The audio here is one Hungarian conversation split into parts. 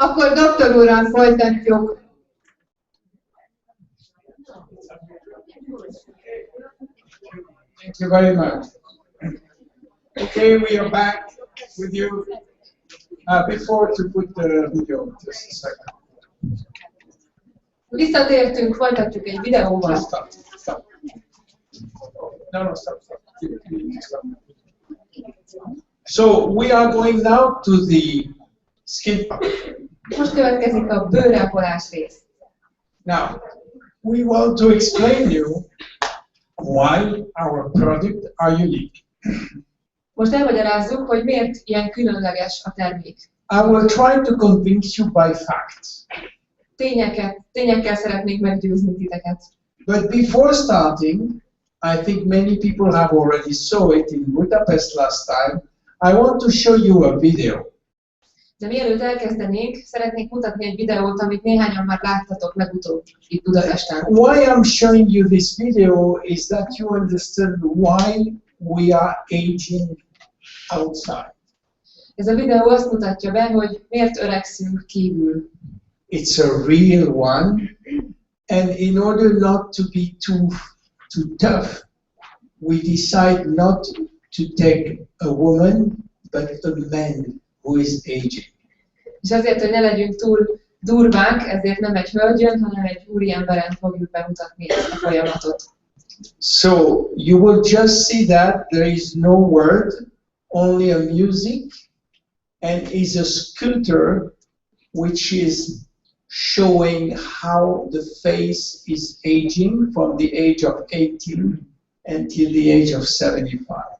Akkor doktor úrral folytatjuk. Thank you very much. Okay, we are back with you. Before to put the video, just a second. Visszatértünk, folytatjuk egy videóval. Stop. No, stop. So we are going now to the skin part. Most következik a bőrápolás rész. Now, we want to explain you why our products are unique. Most elmagyarázzuk, hogy miért ilyen különleges a termék. I will try to convince you by facts. Tényekkel szeretnék meggyőzni titeket. But before starting, I think many people have already saw it in Budapest last time. I want to show you a video. De mielőtt elkezdenénk, szeretnék mutatni egy videót, amit néhányan már láttatok legutóbb itt Budapesten. Why I'm showing you this video is that you understand why we are aging outside. Ez a videó azt mutatja be, hogy miért öregszünk kívül. It's a real one, and in order not to be too tough, we decide not to take a woman, but a man who is aging. És azért, hogy ne legyünk túl durvák, ezért nem egy hölgyön, hanem egy úriemberen fogjuk bemutatni ezt a folyamatot. So you will just see that there is no word, only a music, and is a sculpture which is showing how the face is aging from the age of 18 until the age of 75.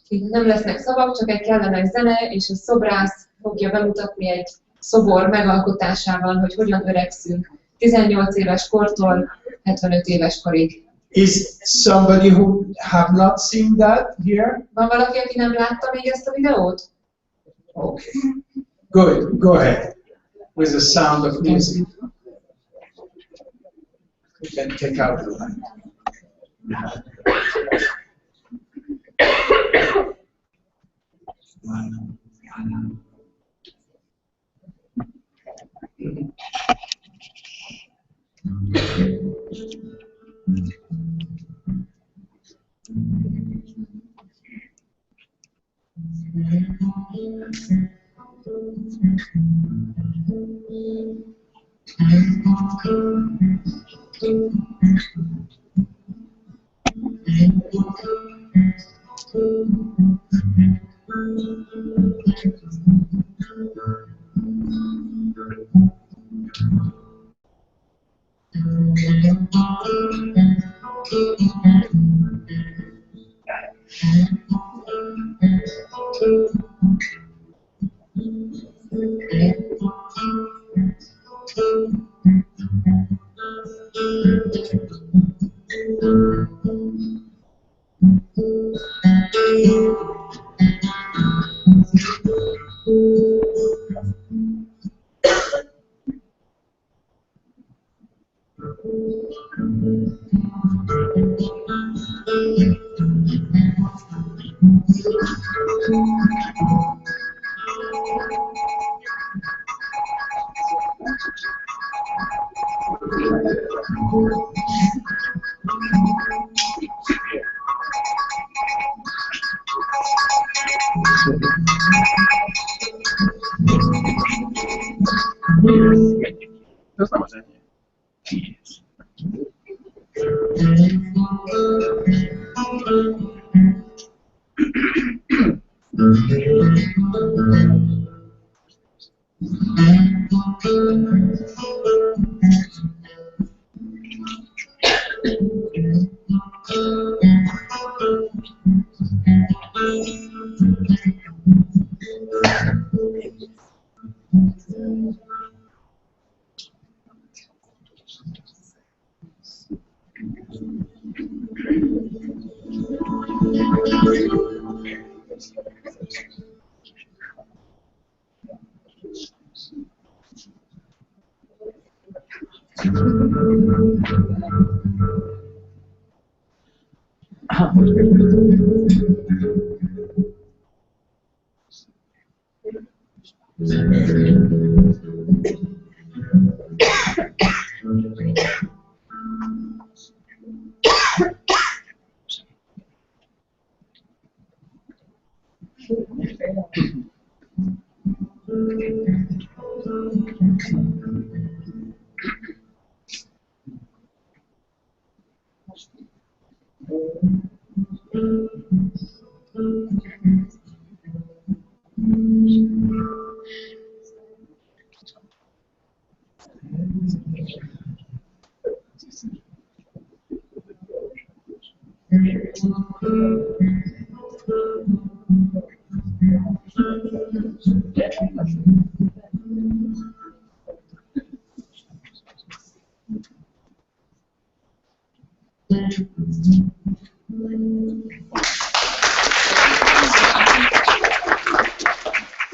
Itt nem lesznek szavak, csak egy kellemes zene, és a szobrász fogja bemutatni egy szobor megalkotásával, hogy hogyan öregszünk 18 éves kortól 75 éves korig. Is somebody who have not seen that here? Van valaki, aki nem látta még ezt a videót? Okay. Good. Go ahead. With the sound of music. You can take out the light.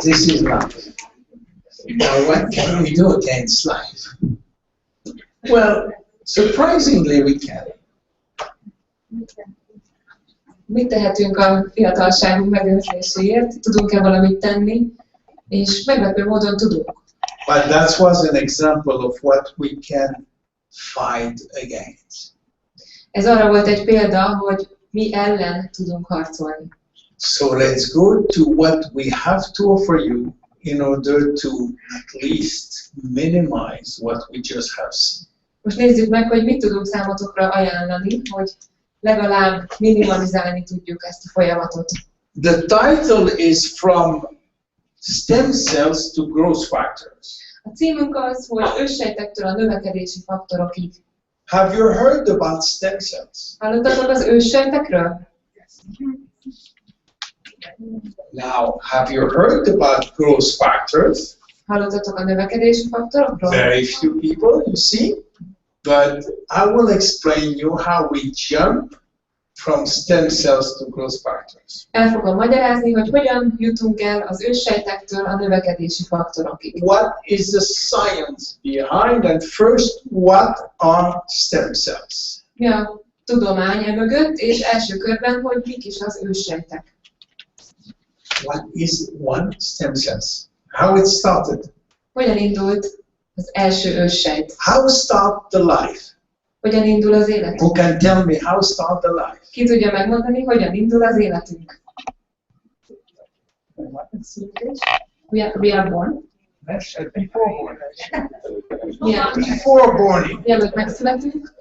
This is life. Now, what can we do against life? Well, surprisingly, we can. Mit tehetünk a fiatalságunk megőrzéséért? Tudunk-e valamit tenni? És meglepő módon tudunk. But that was an example of what we can fight against. Ez arra volt egy példa, hogy mi ellen tudunk harcolni. So let's go to what we have to offer you in order to at least minimize what we just have seen. Most nézzük meg, hogy mit tudunk számotokra ajánlani, hogy legalább minimalizálni tudjuk ezt a folyamatot. The title is From Stem Cells to Growth Factors. A címünk az, hogy őssejtektől a növekedési faktorokig. Have you heard about stem cells? Hallottatok az őssejtekről? Now, have you heard about growth factors? Hallottatok a növekedési faktorokról? Very few people, you see. But I will explain you how we jump from stem cells to growth factors. El fogom magyarázni, hogy hogyan jutunk el az őssejtektől a növekedési faktorokig. What is the science behind, and first, what are stem cells? Mi a tudomány mögött, és első körben, hogy mik is az őssejtek. What is one stem cells? How it started? Hogyan indult az első őssejt? How start the life? Hogyan indul az élet? Who can tell me how start the life? Ki tudja megmondani, hogyan indul az életünk? We are born. Before born. Yeah. Before born. Mielőtt megszületünk.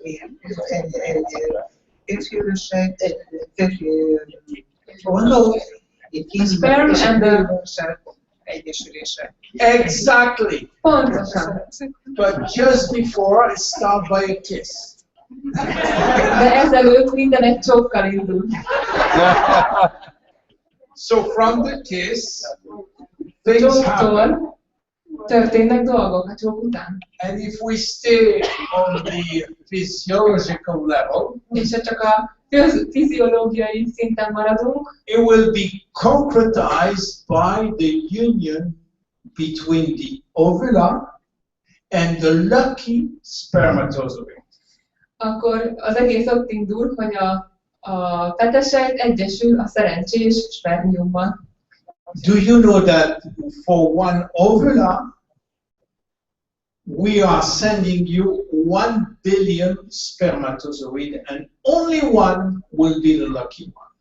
Sperm and the Exactly. pontosan. But just before, it starts by a kiss. De ezelőtt minden egy csókkal indul. So from the kiss, things happen. Csóktól történnek dolgok a csók után. And if we stay on the physiological level, És ha csak a fiziológiai szinten maradunk, it will be concretized by the union between the ovula and the lucky spermatozoid. akkor az egész ott indul, hogy a petesejt egyesül a szerencsés spermiumban. Do you know that for one ovula, we are sending you 1 billion spermatozoid, and only one will be the lucky one.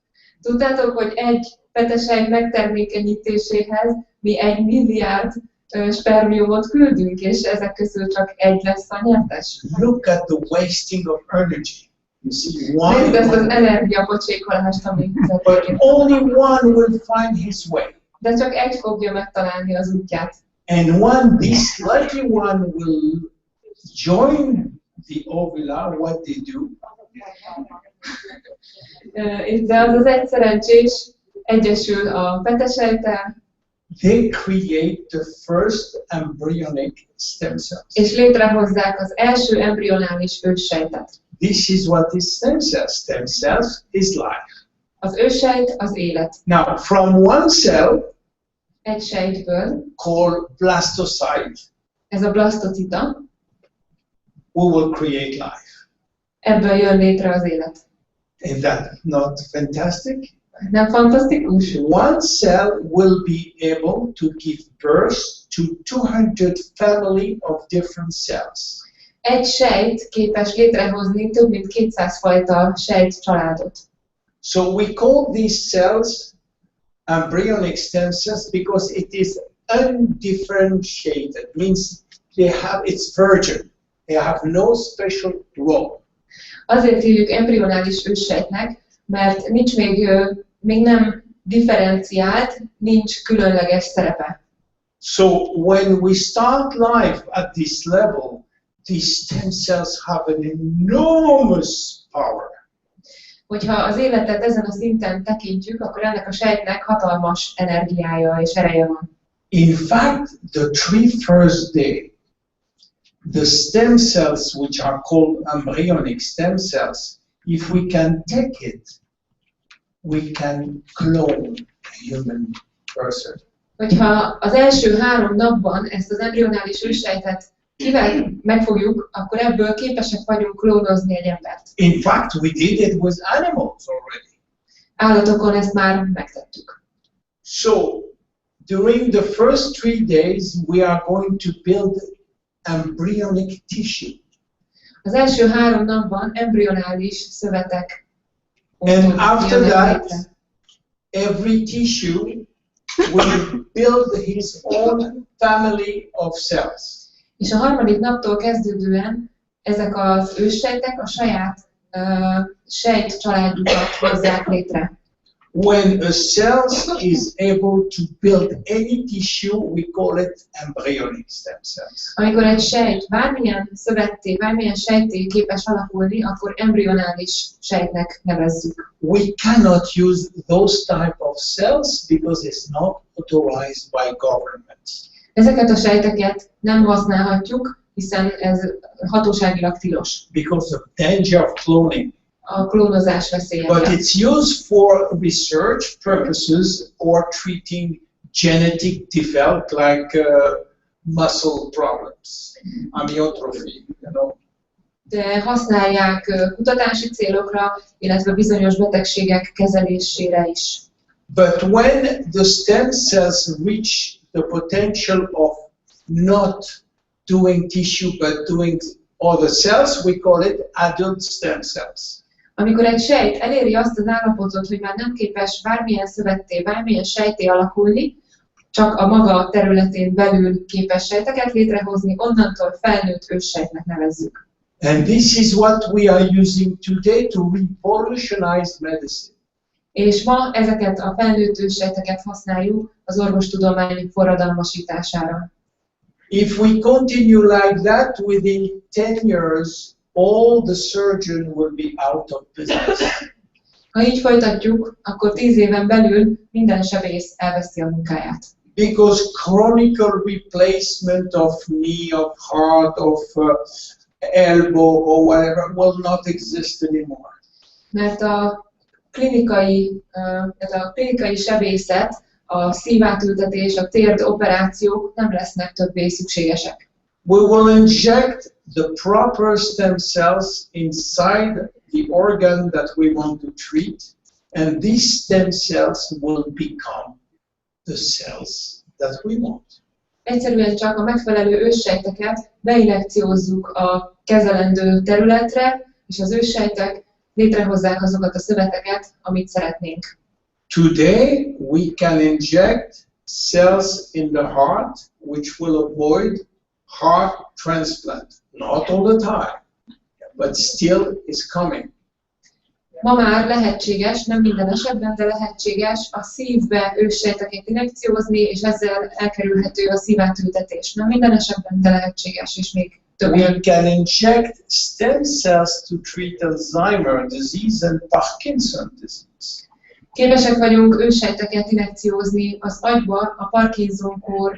Tudtátok, hogy egy petesejt megtermékenyítéséhez mi 1 milliárd spermiumot küldünk, és ezek közül csak egy lesz a nyertes? Look at the wasting of energy. You see, Nézd ezt az one, energiapocsékolást, amit but only one will find his way. de csak egy fogja megtalálni az útját. And one, this lucky one will join the ovula, what they do. De az az egy szerencsés egyesül a petesejttel, They create the first embryonic stem cells. és létrehozzák az első embrionális őssejtet. This is what is stem cells. Stem cells is life. Az őssejt az élet. Now, from one cell Egy sejtből, called blastocyte, ez a blasztocita, we will create life. ebből jön létre az élet. Is that not fantastic? Nem fantasztikus? One cell will be able to give birth to 200 family of different cells. Egy sejt képes létrehozni több mint 200 fajta sejtcsaládot. So we call these cells embryonic stem cells because it is undifferentiated, means it's virgin. They have no special role. Azért hívjuk embrionális őssejtnek, mert nincs még nem differenciált, nincs különleges szerepe. So when we start life at this level, these stem cells have an enormous power. Hogyha az életet ezen a szinten tekintjük, akkor ennek a sejtnek hatalmas energiája és ereje van. In fact, the first day, the stem cells, which are called embryonic stem cells, if we can take it, we can clone a human person. Hogyha az első 3 napban ezt az embrionális őssejtet megfogjuk, akkor ebből képesek vagyunk klónozni egy embert. In fact, we did it with animals already. Állatokon ezt már megtettük. So, during the first 3 days, we are going to build embryonic tissue. Az első 3 napban embrionális szövetek. And after that, every tissue will build his own family of cells. És a 3. naptól kezdődően ezek az őssejtek a saját sejtcsaládjukat hozzák létre. When a cell is able to build any tissue, we call it embryonic stem cells. Amikor egy sejt bármilyen szövetté, bármilyen sejtté képes alakulni, akkor embrionális sejtnek nevezzük. We cannot use those type of cells because it's not authorized by governments. Ezeket a sejteket nem használhatjuk, hiszen ez hatóságilag tilos. Because of danger of cloning. A klónozás veszélye. But it's used for research purposes or treating genetic defect like muscle problems, amyotrophy, you know. De használják kutatási célokra, illetve bizonyos betegségek kezelésére is. But when the stem cells reach the potential of not doing tissue but doing other cells, we call it adult stem cells. Amikor egy sejt eléri azt az állapotot, hogy már nem képes bármilyen szövetté, bármilyen sejtté alakulni, csak a maga területén belül képes sejteket létrehozni, onnantól felnőtt őssejtnek nevezzük. And this is what we are using today to revolutionize medicine. És ma ezeket a felnőtt őssejteket használjuk az orvostudomány forradalmasítására. If we continue like that, within 10 years, all the surgeon will be out of business. Ha így folytatjuk, akkor 10 éven belül minden sebész elveszi a munkáját. Because chronic replacement of knee, of heart, of elbow or whatever will not exist anymore. Mert a klinikai sebészet, a szívátültetés, a térd operációk nem lesznek többé szükségesek. We will inject the proper stem cells inside the organ that we want to treat, and these stem cells will become the cells that we want. Egyszerűen csak a megfelelő őssejteket beinjekciózzuk a kezelendő területre, és az őssejtek létrehozzák azokat a szöveteket, amit szeretnénk. Today we can inject cells in the heart which will avoid heart transplant. Not all the time, but still is coming. Ma már lehetséges, nem minden esetben, de lehetséges a szívbe őssejteket injekciózni, és ezzel elkerülhető a szívátültetés. Nem minden esetben, de lehetséges, és még több. We can inject stem cells to treat Alzheimer's disease and Parkinson's disease. Képesek vagyunk őssejteket injekciózni az agyba a Parkinson-kór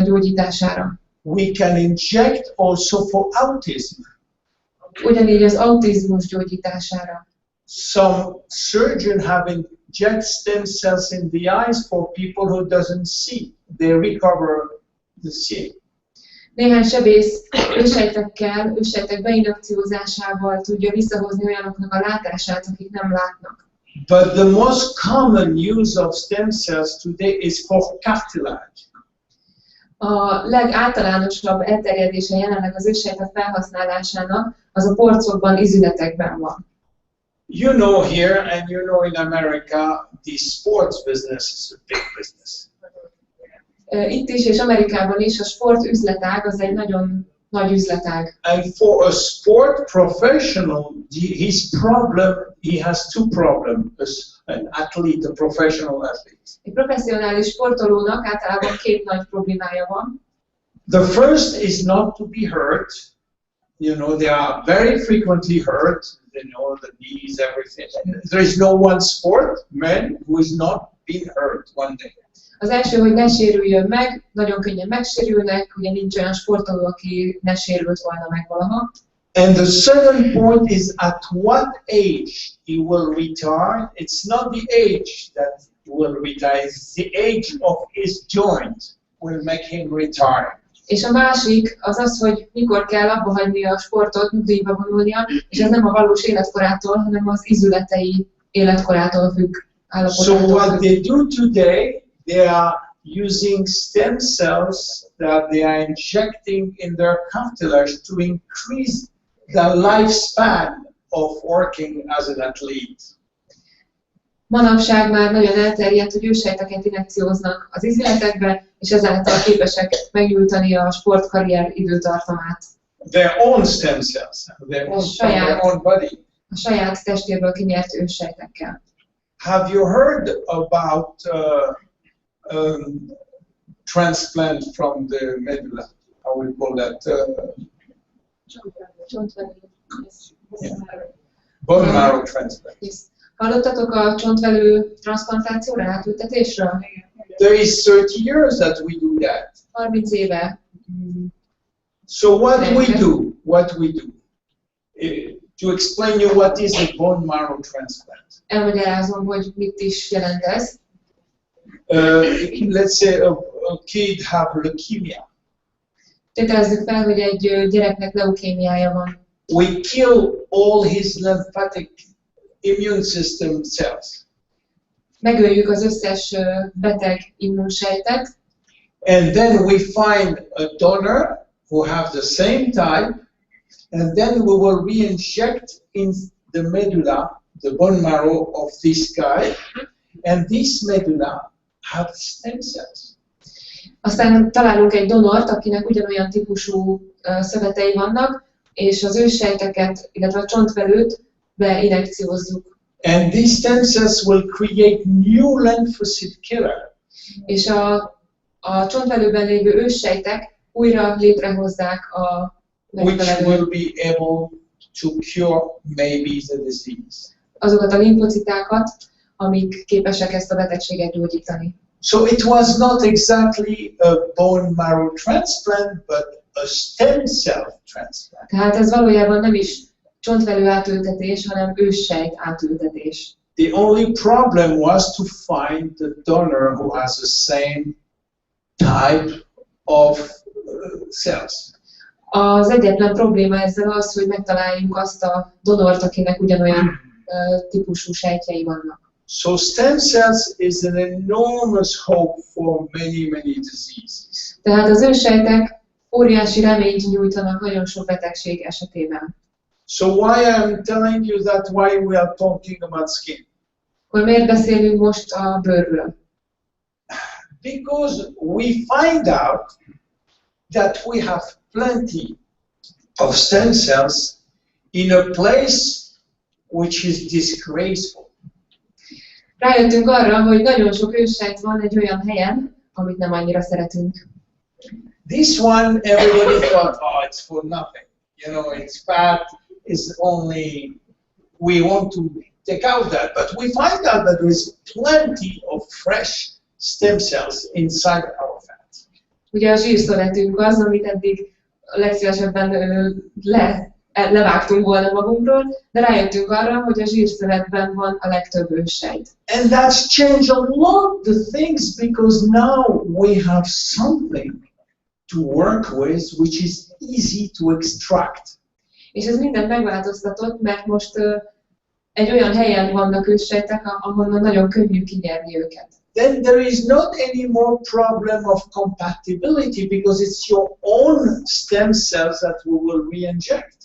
gyógyítására. We can inject also for autism. Ugyanígy az autizmus gyógyítására. Some surgeon have inject stem cells in the eyes for people who doesn't see. They recover the seeing. Néhány sebész őssejtek beinjekciózásával tudja visszahozni olyanoknak a látását, akik nem látnak. But the most common use of stem cells today is for cartilage. A legáltalánosabb elterjedése jelenleg az őssejtek felhasználásának az a porcokban, izületekben van. You know here and you know in America, the sports business is a big business. Itt is és Amerikában is a sportüzletág az egy nagyon nagy üzletág. And for a sport professional, he has two problems. An athlete, a professional athlete. Egy professzionális sportolónak általában két nagy problémája van. The first is not to be hurt. You know, they are very frequently hurt. You know, the knees, everything. There is no one sport, man, who is not been hurt one day. Az első, hogy ne sérüljön meg, nagyon könnyen megsérülnek, ugye nincs olyan sportoló, aki ne sérült volna meg valaha. And the second point is at what age he will retire. It's not the age that will retire, it's the age of his joint will make him retire. És a másik az az, hogy mikor kell abba hagyni a sportot, nyugdíjba vonulnia, és ez nem a valós életkorától, hanem az izületei életkorától függ, állapotától függ. So what they do today, they are using stem cells that they are injecting in their cartilage to increase the lifespan of working as an athlete. Manapság már nagyon elterjedt, hogy őssejteket injekcióznak az izületekbe, és ezáltal képesek megnyújtani a sportkarrier időtartamát. Their own stem cells, their own body. A saját testéből kinyert őssejtekkel. Have you heard about transplant from the medulla? How we call that? Bone marrow transplant. Hallottatok a csontvelő transplantációra, átültetésről? There is 30 years that we do that. 30 éve. So what we do? To explain you what is a bone marrow transplant. Elmagyarázom, hogy mit is jelent ez. Let's say a kid have leukemia. Tételezzük fel, hogy egy gyereknek leukémiája van. We kill all his lymphatic immune system cells. Megöljük az összes beteg immunsejtet. And then we find a donor who have the same type, and then we will re-inject in the medulla, the bone marrow of this guy, and this medulla have stem cells. Aztán találunk egy donort, akinek ugyanolyan típusú szövetei vannak, és az őssejteket, illetve a csontvelőt beinjekciózzuk. And these stem cells will create new lymphocyte killer. És a csontvelőben lévő őssejtek újra létrehozzák a which will be able to cure maybe the disease. Azokat a limfocitákat, amik képesek ezt a betegséget gyógyítani. So it was not exactly a bone marrow transplant, but a stem cell transplant. Tehát ez valójában nem is csontvelő átültetés, hanem őssejt átültetés. The only problem was to find the donor who has the same type of cells. Az egyetlen probléma ezzel az, hogy megtaláljuk azt a donort, akinek ugyanolyan típusú sejtjei vannak. So stem cells is an enormous hope for many diseases. Tehát az őssejtek óriási reményt nyújtanak nagyon sok betegség esetében. So why I'm telling you that why we are talking about skin? Akkor miért beszélünk most a bőrről? Because we find out that we have plenty of stem cells in a place which is disgraceful. Rájöttünk arra, hogy nagyon sok őssejt van egy olyan helyen, amit nem annyira szeretünk. This one, everybody thought, oh, it's for nothing. You know, it's fat, it's only, we want to take out that. But we find out that there is plenty of fresh stem cells inside our fat. Ugye a zsírszövetünk az, amit eddig legszívesebben levágtunk volna magunkról, de rájöttünk arra, hogy a zsírszövetben van a legtöbb őssejt. And that's changed a lot the things because now we have something to work with which is easy to extract. És ez mindent megváltoztatott, mert most egy olyan helyen vannak őssejtek, ahonnan nagyon könnyű kinyerni őket. Then there is not any more problem of compatibility because it's your own stem cells that we will re-inject.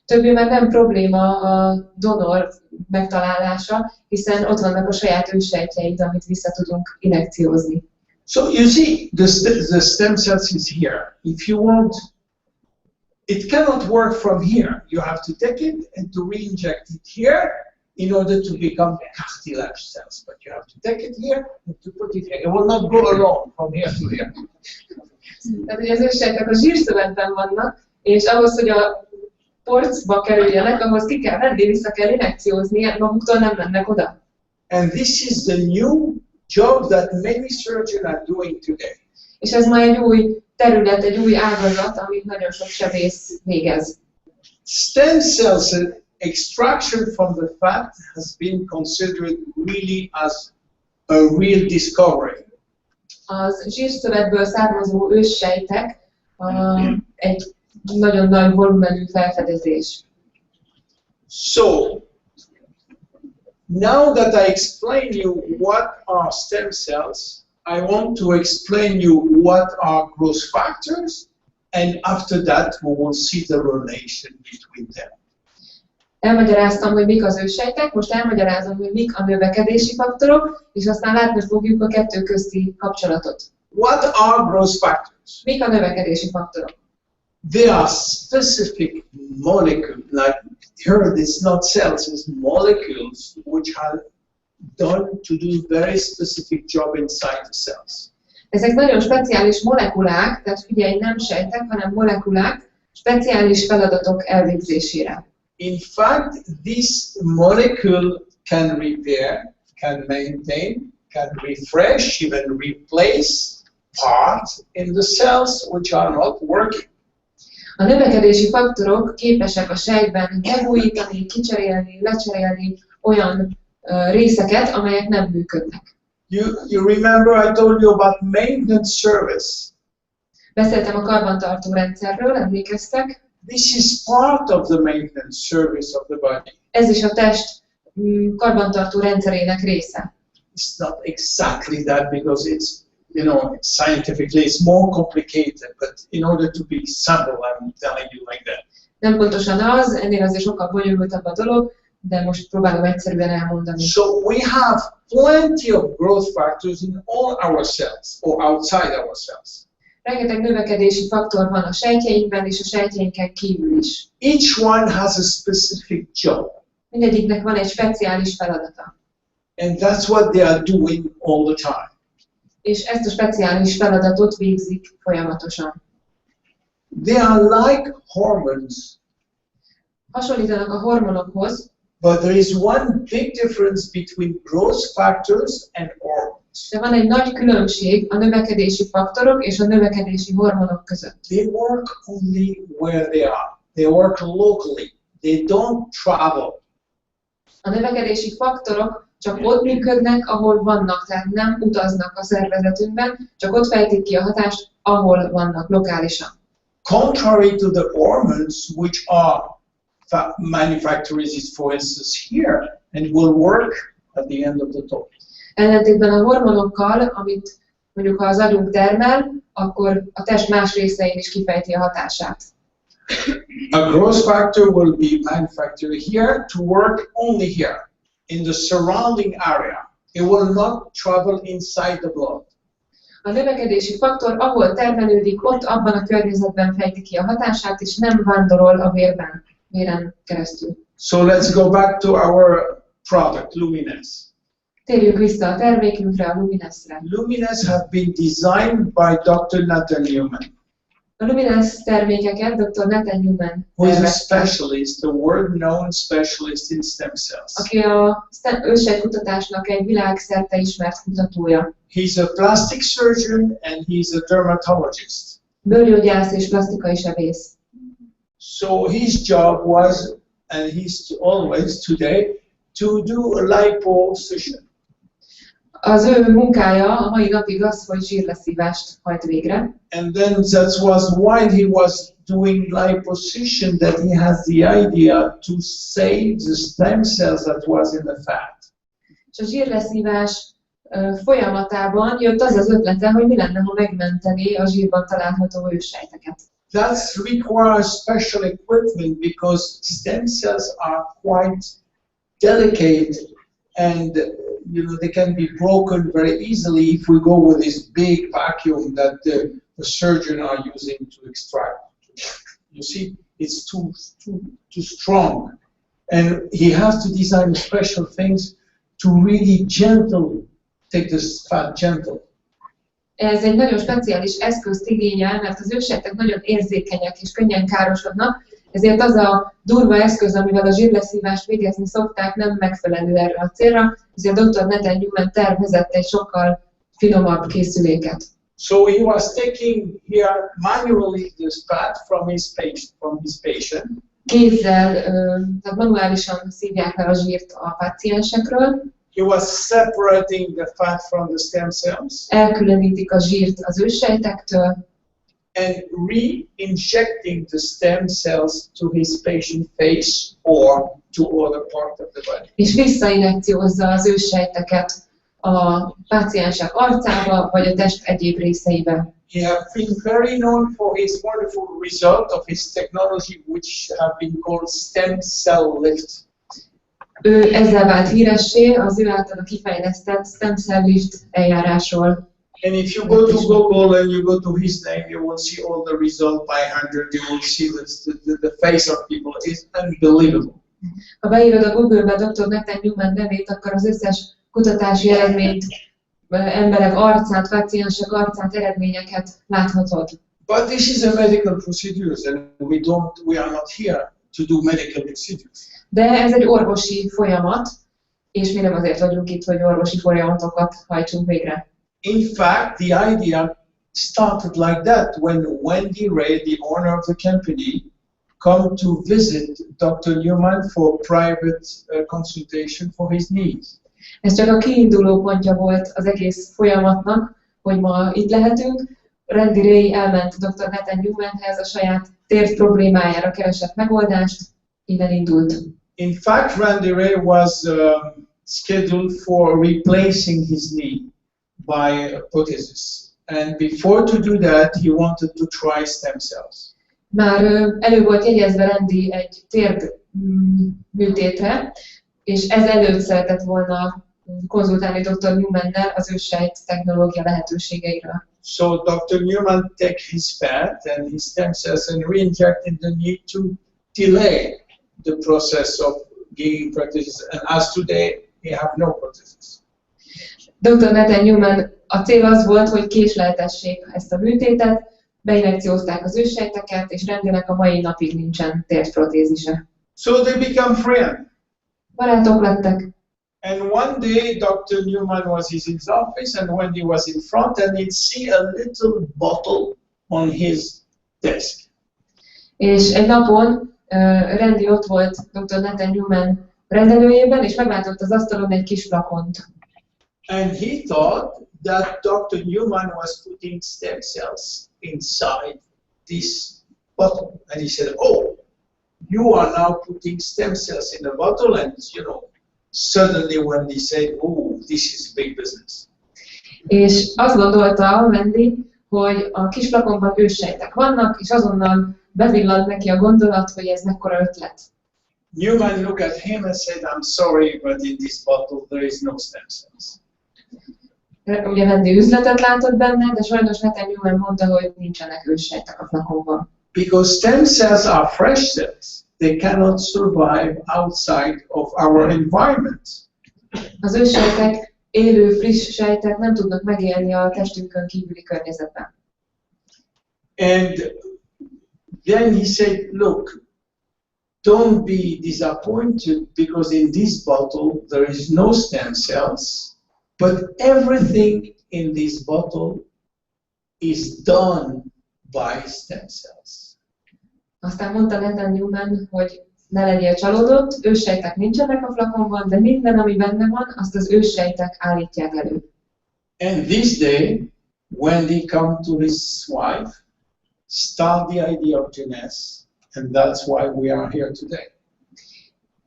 Többé már nem probléma a donor megtalálása, hiszen ott vannak a saját őssejtjeid, amit vissza tudunk injekciózni. So you see, the stem cells is here. If you want, it cannot work from here. You have to take it and to re-inject it here in order to become cartilage cells. But you have to take it here and to put it here. It will not go along from here to here. Tehát ugye az őssejtek a zsírszövetben vannak, és ahhoz, hogy a porcba kerüljenek, ahhoz ki kell venni, vissza kell injekciózni, maguktól nem mennek oda. And this is the new job that many surgeons are doing today. És ez ma egy új terület, egy új ágazat, amit nagyon sok sebész végez. Stem cells extraction from the fat has been considered really as a real discovery. Az zsírszövetből származó őssejtek egy nagyon nagy volumenű felfedezés. So, now that I explain you what are stem cells, I want to explain you what are growth factors, and after that we will see the relation between them. Elmagyaráztam, hogy mik az őssejtek, most elmagyarázom, hogy mik a növekedési faktorok, és aztán látni fogjuk a kettő közti kapcsolatot. What are growth factors? Mik a növekedési faktorok? There are specific molecules, like here it's not cells, it's molecules which are done to do very specific job inside the cells. Ezek nagyon speciális molekulák, tehát figyelj, nem sejtek, hanem molekulák, speciális feladatok elvégzésére. In fact, this molecule can repair, can maintain, can refresh, even replace parts in the cells which are not working. A növekedési faktorok képesek a sejtben megújítani, kicserélni, lecserélni olyan részeket, amelyek nem működnek. You remember I told you about maintenance service. Beszéltem a karbantartó rendszerről, emlékeztek? This is part of the maintenance service of the body. Ez is a test karbantartó rendszerének része. It's not exactly that because it's, you know, scientifically it's more complicated, but in order to be simple, I'm telling you like that. Nem pontosan az, ennél azért sokkal bonyolultabb a dolog, de most próbálom egyszerűen elmondani. So we have plenty of growth factors in all our cells or outside our cells. Rengeteg növekedési faktor van a sejtjeinkben és a sejtjeinken kívül is. Each one has a specific job. Mindegyiknek van egy speciális feladata. And that's what they are doing all the time. És ezt a speciális feladatot végzik folyamatosan. They are like hormones. Hasonlítanak a hormonokhoz, but there is one big difference between growth factors and hormones. De van egy nagy különbség a növekedési faktorok és a növekedési hormonok között. They work only where they are. They work locally. They don't travel. A növekedési faktorok csak ott működnek, ahol vannak, tehát nem utaznak a szervezetünkben, csak ott fejtik ki a hatást, ahol vannak, lokálisan. Contrary to the hormones, which are manufactured, for instance, here, and will work at the end of the talk. Ellentétben a hormonokkal, amit mondjuk ha az agyunk termel, akkor a test más részein is kifejti a hatását. A growth factor will be manufactured here to work only here, in the surrounding area. It will not travel inside the blood. A növekedési faktor, ahol termelődik, ott abban a környezetben fejti ki a hatását, és nem vándorol a véren keresztül. So let's go back to our product, Luminance. Térjünk vissza a termékünkre, a Luminance-re. Luminance have been designed by Dr. Newman. A Luminance termékeket Dr. Newman who is a specialist, a world-known specialist in stem cells. Aki a őssejtkutatásnak egy világszerte ismert kutatója. He's a plastic surgeon and he's a dermatologist. Bőrgyógyász és plastikai sebész. So his job was, and he's always today, to do a liposuction. Az ő munkája a mai napig az, hogy zsírleszívást hajt végre. And then that was while he was doing liposuction that he has the idea to save the stem cells that was in the fat. És a zsírleszívás folyamatában jött az az ötlete, hogy mi lenne, ha megmentené a zsírban található őssejteket. That requires special equipment because stem cells are quite delicate and they can be broken very easily if we go with this big vacuum that the surgeon are using to extract. You see, it's too strong. And he has to design special things to really take this fat gentle. Ez egy nagyon speciális eszközt igényel, mert az őssejtek nagyon érzékenyek és könnyen károsodnak, ezért az a durva eszköz, amivel a zsírleszívást végezni szokták, nem megfelelő erre a célra, ezért Dr. Nathan Newman tervezett egy sokkal finomabb készüléket. So he was taking here manually this fat from his patient. Kézzel, tehát manuálisan szívják le a zsírt a páciensekről. He was separating the fat from the stem cells. Elkülönítik a zsírt az őssejtektől. And re-injecting the stem cells to his patient face or to other part of the body. És visszainjekciózza az őssejteket a páciensek arcába, vagy a test egyéb részeibe. He has been very known for his wonderful result of his technology, which have been called stem cell lift. Ő ezzel vált híressé az ő általa kifejlesztett stem cell lift eljárásról. And if you go to Google and you go to his name, you will see all the result by 100. You will see the face of people. It's unbelievable. Ha beírod a Google-be Dr. Nathan Newman nevét, akkor az összes kutatási eredményt, emberek arcát, páciensek arcát, eredményeket láthatod. But this is a medical procedure, and we are not here to do medical procedures. De ez egy orvosi folyamat, és mi nem azért vagyunk itt, hogy orvosi folyamatokat hajtsunk végre. In fact, the idea started like that when Wendy Ray, the owner of the company, come to visit Dr. Newman for private consultation for his needs. Ez csak a kiinduló pontja volt az egész folyamatnak, hogy ma itt lehetünk. Randy Ray elment Dr. Nathan Newmanhez, a saját térd problémájára keresett megoldást, innen indult. In fact, Randy Ray was scheduled for replacing his knee by a prosthesis. And before to do that, he wanted to try stem cells. Már elő volt jegyezve Randy egy térd műtétre, és ez előtt szeretett volna konzultálni Dr. Newmannel az őssejt technológia lehetőségeiről. So Dr. Newman took his fat and his stem cells and re-injected the knee to delay the process of gaining prosthesis. And as today, we have no prosthesis. Dr. Nathan Newman, a cél az volt, hogy késleltessék ezt a műtétet, beinjekciózták az őssejteket, és Randynek a mai napig nincsen térdprotézise. So they become friends. Barátok lettek. And one day, Dr. Newman was in his office, and Wendy was in front, and he'd see a little bottle on his desk. És egy napon Randy ott volt Dr. Nathan Newman rendelőjében, és meglátott az asztalon egy kis flakont. And he thought that Dr. Newman was putting stem cells inside this bottle. And he said, "Oh, you are now putting stem cells in a bottle," and suddenly when he said, "Oh, this is big business." És azt gondolta Wendy, hogy a kis flakonban őssejtek vannak, és azonnal bevillant neki a gondolat, hogy ez mekkora ötlet. Newman looked at him and said, "I'm sorry, but in this bottle there is no stem cells." Ugye Wendy üzletet látott benne, de sajnos Nathan Newman mondta, hogy nincsenek őssejtek a flakonban. Because stem cells are fresh cells. They cannot survive outside of our environment. Az őssejtek, élő, friss sejtek nem tudnak megélni a testünkön kívüli környezetben. And then he said, "Look, don't be disappointed because in this bottle there is no stem cells, but everything in this bottle is done by stem cells." Aztán mondta Nathan Newman, hogy ne legyél csalódott, őssejtek nincsenek a flakonban, de minden, ami benne van, azt az őssejtek állítják elő. And this day, when he come to his wife, start the idea of genese, and that's why we are here today.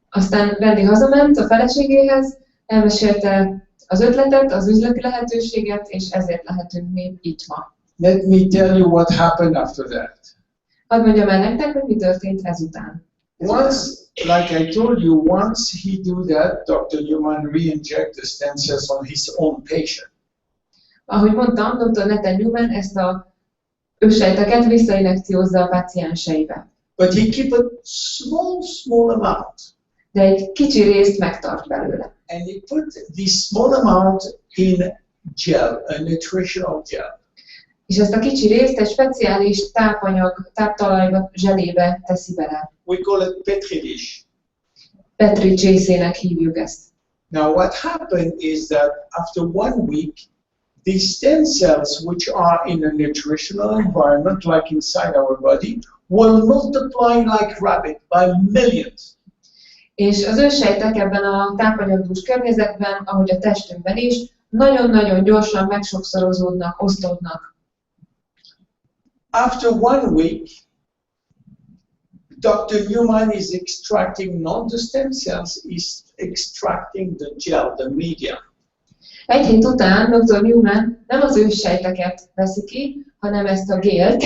Aztán Wendy hazament a feleségéhez, elmesélte az ötletet, az üzleti lehetőséget, és ezért lehetünk mi itt ma. Let me tell you what happened after that. Hadd mondjam el nektek, hogy mi történt ezután. Once, like I told you, once he do that, Dr. Newman re-inject the stem cells on his own patient. Ahogy mondtam, Dr. Newman ezt a őssejteket visszainjekciózza a pácienseibe. But he keep a small amount. De egy kicsi részt megtart belőle. And he put this small amount in gel, a nutritional gel. És ezt a kicsi részt egy speciális táptalajba, zselébe teszi bele. We call it Petri dish. Petri csészének hívjuk ezt. Now what happened is that after 1 week, these stem cells, which are in a nutritional environment, like inside our body, will multiply like rabbit by millions. És az őssejtek ebben a tápanyagdús környezetben, ahogy a testünkben is, nagyon-nagyon gyorsan megsokszorozódnak, osztódnak. After 1 week, Dr. Newman is extracting not the stem cells, is extracting the gel, the media. Egy hét után Dr. Newman nem az őssejteket veszi ki, hanem ezt a gélt,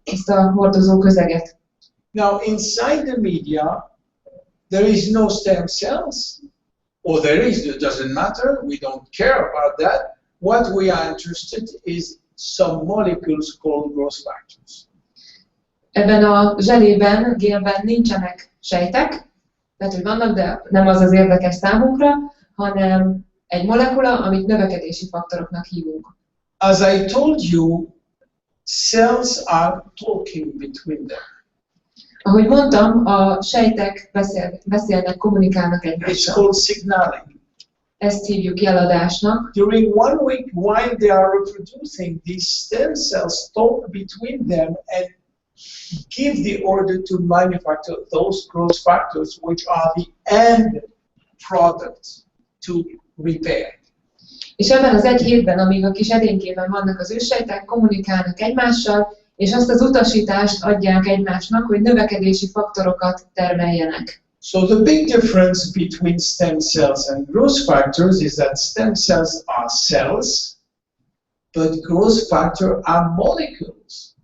ezt a hordozó közeget. Now inside the media, there is no stem cells, or there is, it doesn't matter, we don't care about that. What we are interested is some molecules called growth factors. Ebben a zselében, gélben nincsenek sejtek, tehát hogy vannak, de nem az az érdekes számunkra, hanem egy molekula, amit növekedési faktoroknak hívunk. As I told you, cells are talking between them. Ahogy mondtam, a sejtek beszélnek, kommunikálnak It's egymással. called signaling. Ezt hívjuk jeladásnak. During 1 week, while they are reproducing, these stem cells talk between them and give the order to manufacture those growth factors, which are the end product to repair. És ebben az egy hétben, amíg a kis edénykében vannak az őssejtek, kommunikálnak egymással, és azt az utasítást adják egymásnak, hogy növekedési faktorokat termeljenek. So the big difference between stem cells and growth factors is that stem cells are cells, but growth factors are molecules.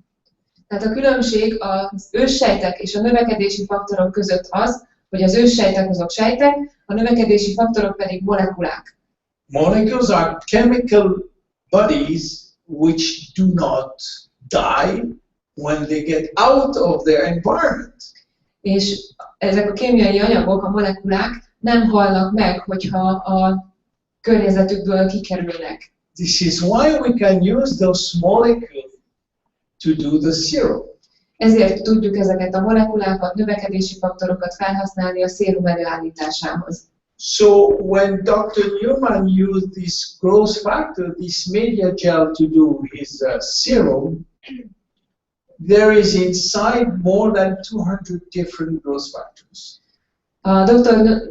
Tehát a különbség az őssejtek és a növekedési faktorok között az, hogy az őssejtek azok sejtek, a növekedési faktorok pedig molekulák. Molecules are chemical bodies which do not die when they get out of their environment. És ezek a kémiai anyagok, a molekulák nem halnak meg, hogyha a környezetükből kikerülnek. This is why we can use those molecules to do the serum. Ezért tudjuk ezeket a molekulákat, növekedési faktorokat felhasználni a szérum előállításához. So when Dr. Newman used this growth factor, this media gel to do his serum, there is inside more than 200 different growth factors. A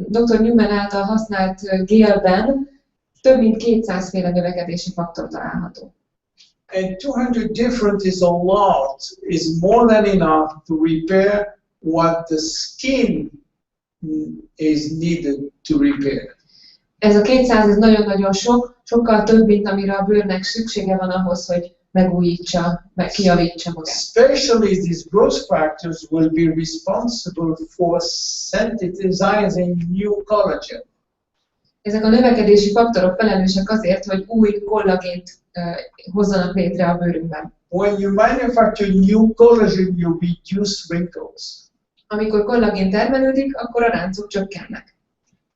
Dr. Newman által használt gélben több mint 200 féle növekedési faktor található. And 200 different is a lot, is more than enough to repair what the skin is needed to repair. Ez a 200, ez nagyon-nagyon sok, sokkal több, mint amire a bőrnek szüksége van ahhoz, hogy megújítsa, kijavítsa magát. Especially these growth factors will be responsible for synthesizing new collagen. Ezek a növekedési faktorok felelősek azért, hogy új kollagént hozzanak létre a bőrünkben. When you manufacture new collagen, you reduce wrinkles. Amikor kollagén termelődik, akkor a ráncok csökkennek.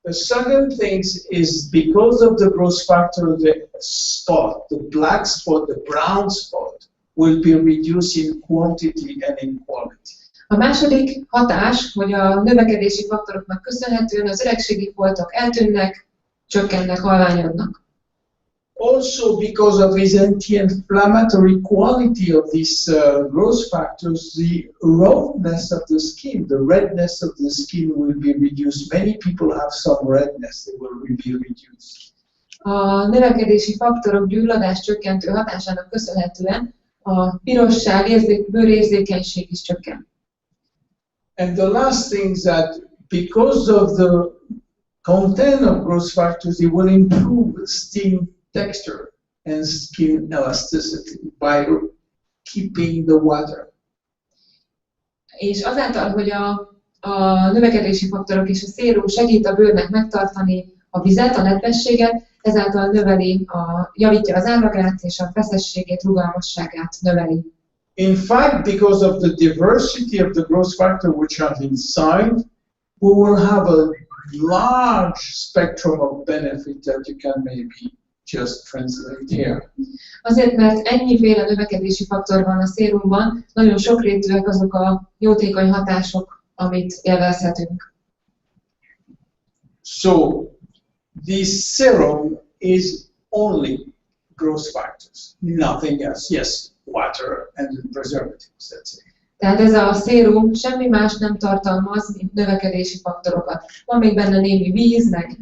The second thing is because of the growth factor, the spot, the black spot, the brown spot will be reduced in quantity and in quality. A második hatás, hogy a növekedési faktoroknak köszönhetően az öregségi foltok eltűnnek, csökkennek, halványodnak. Also, because of this anti-inflammatory quality of these growth factors, the roughness of the skin, the redness of the skin will be reduced. Many people have some redness, they will be reduced. A növekedési faktorok gyulladás csökkentő hatásának köszönhetően a pirosság, bőrérzékenység is csökken. And the last thing is that because of the content of growth factors, it will improve skin texture and skin elasticity by keeping the water. És azáltal, hogy a növekedési faktorok és a szérum segít a bőrnek megtartani a vizet, a nedvességet, ezáltal javítja az állagát és a feszességét, rugalmasságát növeli. In fact, because of the diversity of the growth factor which are inside, we will have a large spectrum of benefit that you can maybe just translate here. Azért, mert ennyiféle növekedési faktor van a szérumban, nagyon sokrétűek azok a jótékony hatások, amit élvezhetünk. So, this serum is only growth factors, nothing else. Yes, water and preservatives, that's it. Tehát ez a szérum semmi más nem tartalmaz, mint növekedési faktorokat. Van még benne némi víz, meg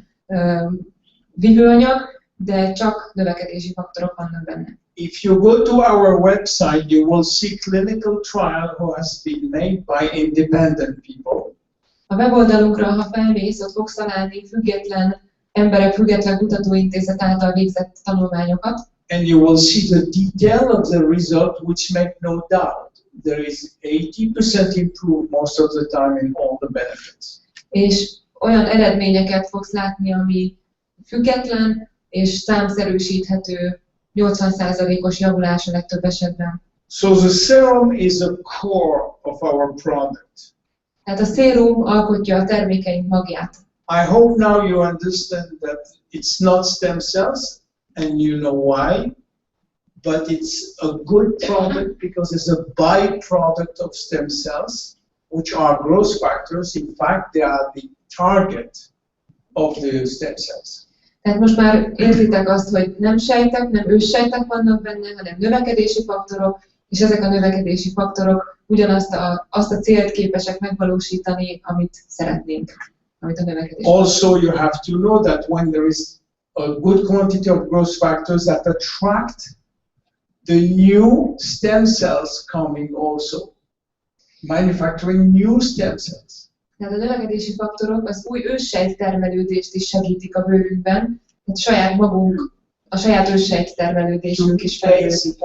vívőanyag, de csak növekedési faktorok vannak benne. If you go to our website, you will see clinical trial who has been made by independent people. A weboldalunkra, ha felmész, ott fogsz találni független emberek, független kutatóintézet által végzett tanulmányokat. And you will see the detail of the result, which make no doubt. There is 80% improved most of the time in all the benefits. És olyan eredményeket fogsz látni, ami független és számszerűsíthető 80%-os javulás a legtöbb esetben. So the serum is a core of our product. Tehát a szérum alkotja a termékeink magját. I hope now you understand that it's not stem cells, and you know why, but it's a good product because it's a byproduct of stem cells, which are growth factors. In fact, they are the target of the stem cells. Tehát most már értitek azt, hogy nem sejtek, nem őssejtek vannak benne, hanem növekedési faktorok, és ezek a növekedési faktorok ugyanazt azt a célt képesek megvalósítani, amit szeretnénk, amit a növekedés. Also, you have to know that when there is a good quantity of growth factors that attract the new stem cells coming also, manufacturing new stem cells. Tehát a növekedési faktorok az új őssejt termelődést is segítik a bőrünkben, tehát saját magunk, a saját őssejt termelődésünk is fejlődik.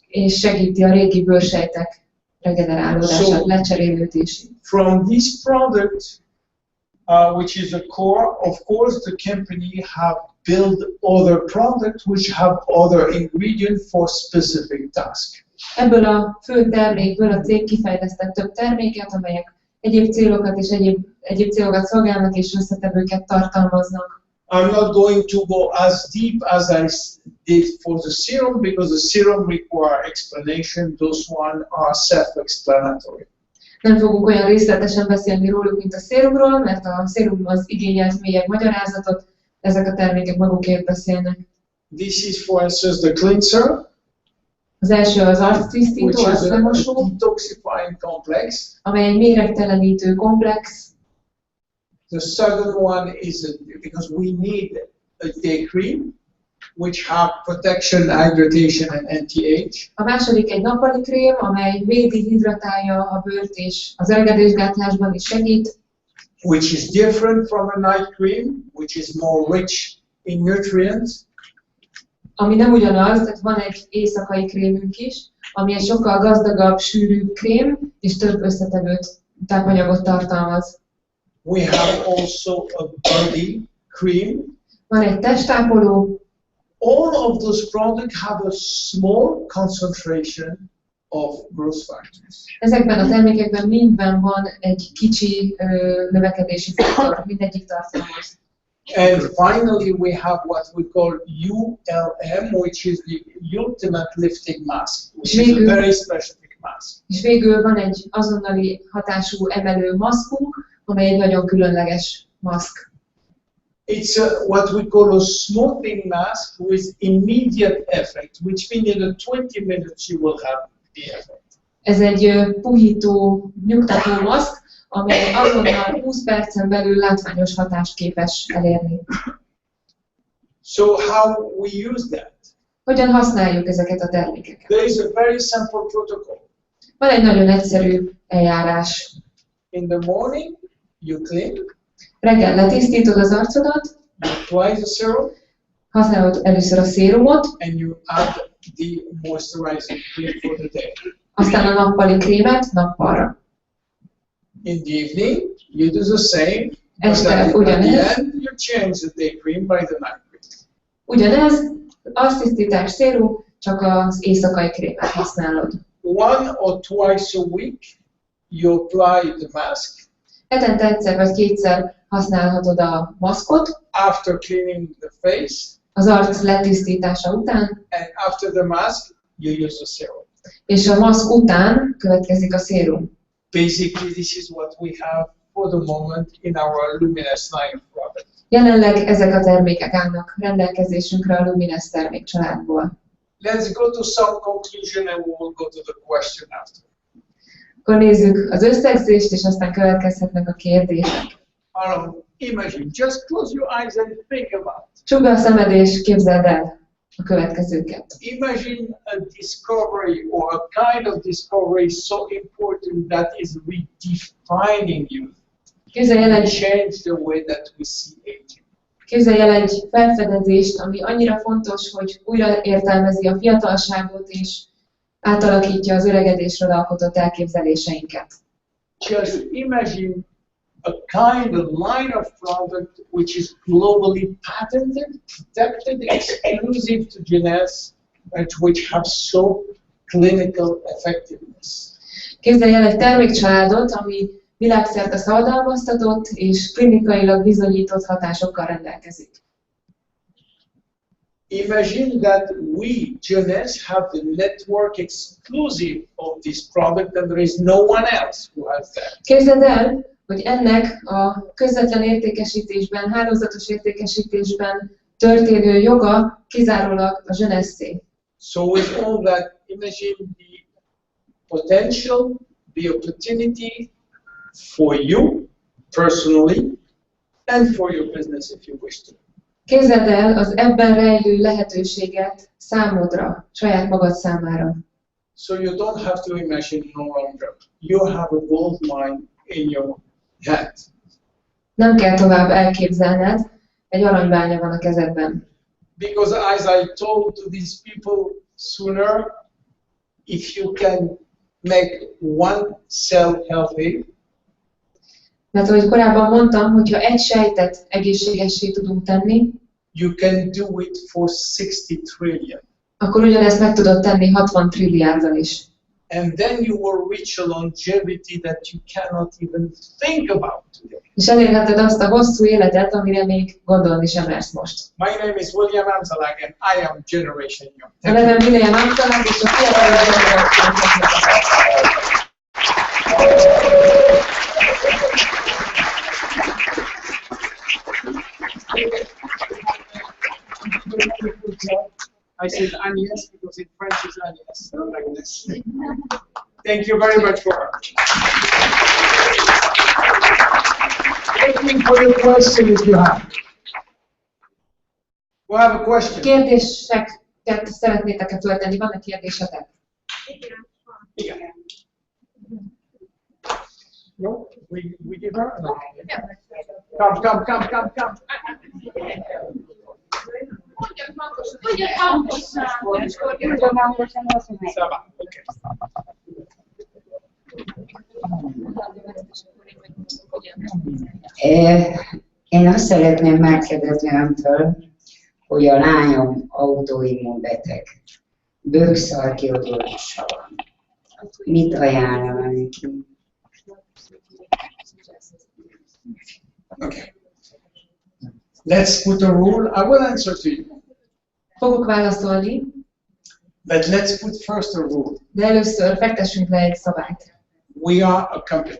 És segíti a régi bőrsejtek regenerálódását, lecserélődését. From this product, which is a core, of course the company have built other products which have other ingredients for specific task. Ebből a fő termékből a cég kifejlesztett több terméket, amelyek egyéb célokat és egyéb célokat szolgálnak és összetevőket tartalmaznak. I'm not going to go as deep as I did for the serum because the serum require explanation. Those one are self-explanatory. Nem fogunk olyan részletesen beszélni róluk, mint a szérumról, mert a szérum az igényelt mélyebb magyarázatot, ezek a termékek magukért beszélnek. This is for instance the cleanser. Az első az arctisztító, arclemosó, detoxifying complex, amely egy méregtelenítő komplex. The second one is because we need a day cream, which have protection, hydration, and anti-age. A második egy nappali krém, amely védi, hidratálja a bőrt és az öregedésgátlásban is segít. Which is different from a night cream, which is more rich in nutrients. Ami nem ugyanaz, tehát van egy éjszakai krémünk is, ami egy sokkal gazdagabb, sűrűbb krém, és több összetevőt, tápanyagot tartalmaz. We have also a body cream. Van egy testápoló. All of those products have a small concentration of growth factors. Ezekben a termékekben mindben van egy kicsi növekedési faktor, mindegyik tartalmaz. And finally, we have what we call ULM, which is the ultimate lifting mask, which is a very specific mask. És végül van egy azonnali hatású emelő maszkunk, amely egy nagyon különleges maszk. It's what we call a smoothing mask with immediate effect, which means in 20 minutes you will have the effect. Ez egy puhító, nyugtató maszk, amely azonnal 20 percen belül látványos hatást képes elérni. So how we use that? Hogyan használjuk ezeket a termékeket? There is a very simple protocol. Van egy nagyon egyszerű eljárás. In the morning, you clean, Reggel letisztítod az arcodat, you apply the serum, használod először a szérumot, and you add the moisturizing cream for the day. aztán a nappali krémet nappalra. In the evening, you do the same, but Este at the ugyanez. end, you change the day cream by the night cream. Ugyanez, arctisztítás szérum, csak az éjszakai krémet használod. One or twice a week, you apply the mask Hetente egyszer vagy kétszer használhatod a maszkot, after cleaning the face, az arc letisztítása után, and after the mask, you use the serum. és a maszk után következik a szérum. Basically, this is what we have for the moment in our Luminous line of products. Jelenleg ezek a termékek állnak rendelkezésünkre a Lumines termékcsaládból. Let's go to some conclusion and we will go to the question after. Akkor nézzük az összegzést, és aztán következhetnek a kérdések. Imagine, just close your eyes and think about it. Csukd be a szemed, és képzeld el a következőket. Imagine a discovery or a kind of discovery so important that is redefining you. Képzelj el egy, Change the way that we see aging. képzelj el egy felfedezést, ami annyira fontos, hogy újra értelmezi a fiatalságot, és átalakítja az öregedésről alkotott elképzeléseinket. Just imagine a kind of line of product which is globally patented, protected, exclusive to Genes, and which have so clinical effectiveness. Képzelj el egy termékcsaládot, ami világszerte szabadalmaztatott és klinikailag bizonyított hatásokkal rendelkezik. Imagine that we, Genes, have the network exclusive of this product and there is no one else who has that. Képzeld el, hogy ennek a közvetlen értékesítésben, hálózatos értékesítésben történő joga kizárólag a Genes-é. So with all that, imagine the potential, the opportunity for you personally and for your business if you wish to. Képzeld el az ebben rejlő lehetőséget számodra, saját magad számára. So you don't have to imagine no longer. You have a gold mine in your head. Nem kell tovább elképzelned, egy aranybánya van a kezedben. Because as I told to these people sooner, if you can make one cell healthy, Mert ahogy korábban mondtam, hogyha egy sejtet egészségessé tudunk tenni, you can do it for 60 trillion. akkor ugyanezt meg tudod tenni 60 trilliárddal is. And then you will reach a longevity that you cannot even think about today. És elérheted azt a hosszú életet, amire még gondolni sem mersz most. My name is William Amzallag and I am Generation Young. A nevem William Amzallag, és a fiatal I said Agnes because in French is Agnes, not Agnes. Thank you very much for waiting for your question if you have. We'll have a question. Kérdéseket szeretnétek-e föltenni? Van-e kérdésetek? Igen. No? We give her? No. Come. Szava. Okay. Én azt szeretném megkérdezni öntől, hogy a lányom autoimmunbeteg, bőgszarkiodulása van. Mit ajánlana neki? Okay. Let's put a rule. I will answer to you. Fogok válaszolni, But let's put first a rule. de először fektessünk le egy szabályt. We are a company,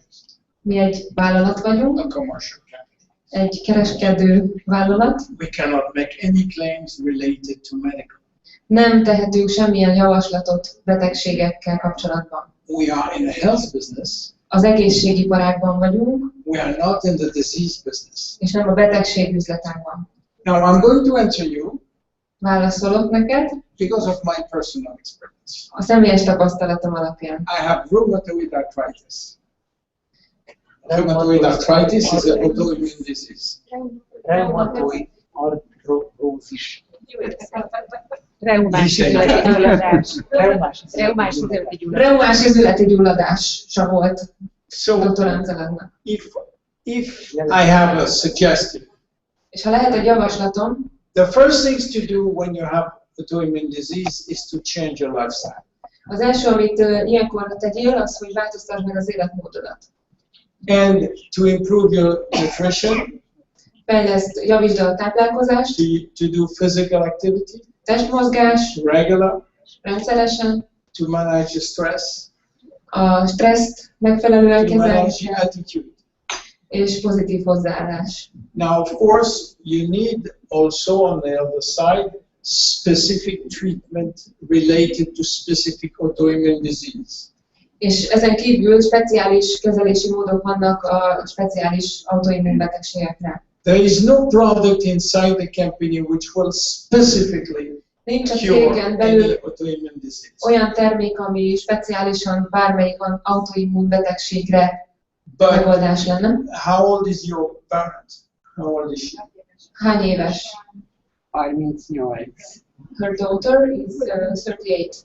Mi egy vállalat vagyunk, a commercial company. egy kereskedő vállalat. We cannot make any claims related to medical. Nem tehetünk semmilyen javaslatot betegségekkel kapcsolatban. We are in a health business. Az egészségiparágban vagyunk, We are not in the disease business. és nem a betegség üzletágban. Now I'm going to answer you Válaszolok neked because of my personal experience. a személyes tapasztalatom alapján. I have rheumatoid arthritis. Rheumatoid arthritis is an autoimmune disease. Reumatoid artrózis. Reumás izületi gyulladás. Reumás izületi gyulladása volt So Dr. Amzallagnak. if I have a suggestion, És ha lehet egy javaslatom, the first things to do when you have autoimmune disease is to change your lifestyle. az első, amit ilyenkor tegyél, az, hogy változtasd meg az életmódodat. And to improve your nutrition, Javítsd a táplálkozást, to do physical activity, testmozgás, regular, rendszeresen, to manage the stress, a stresszt megfelelően to manage kezelni, your attitude. és pozitív hozzáállás. Now, of course, you need also on the other side specific treatment related to specific autoimmune disease. És ezen kívül speciális kezelési módok vannak a speciális autoimmun betegségekre. There is no product inside the company which will specifically Nincs a cure cégen any belül autoimmune disease. olyan termék, ami speciálisan bármelyik autoimmun betegségre But megoldás lenne. how old is your parent? How old is she? Hány éves? 38. Her daughter is 38.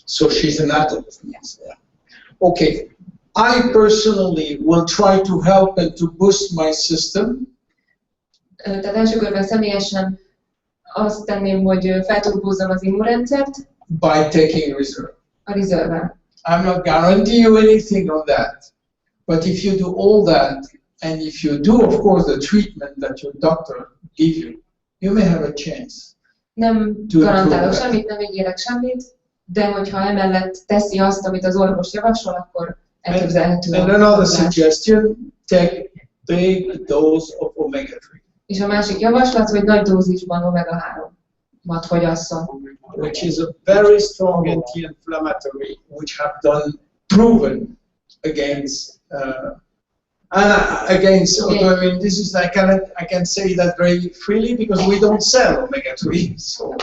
So she's an adult. Yeah. Okay. I personally will try to help and to boost my system Tehát első körben személyesen azt tenném, hogy felturbózzam az immunrendszert by taking reserve. a reserve-vel. I'm not guaranteeing you anything on that. But if you do all that, and if you do, of course, the treatment that your doctor gives you, you may have a chance. Nem To garantálok improve semmit, nem ígérek semmit, de hogyha emellett teszi azt, amit az orvos javasol, akkor elképzelhető. And another suggestion, take big dose of omega-3, És a másik javaslat, hogy nagy dózisban omega-3-mat fogyasszon. which is a very strong anti-inflammatory, which have done proven against autoimmune disease. I can say that very freely because we don't sell omega-3. So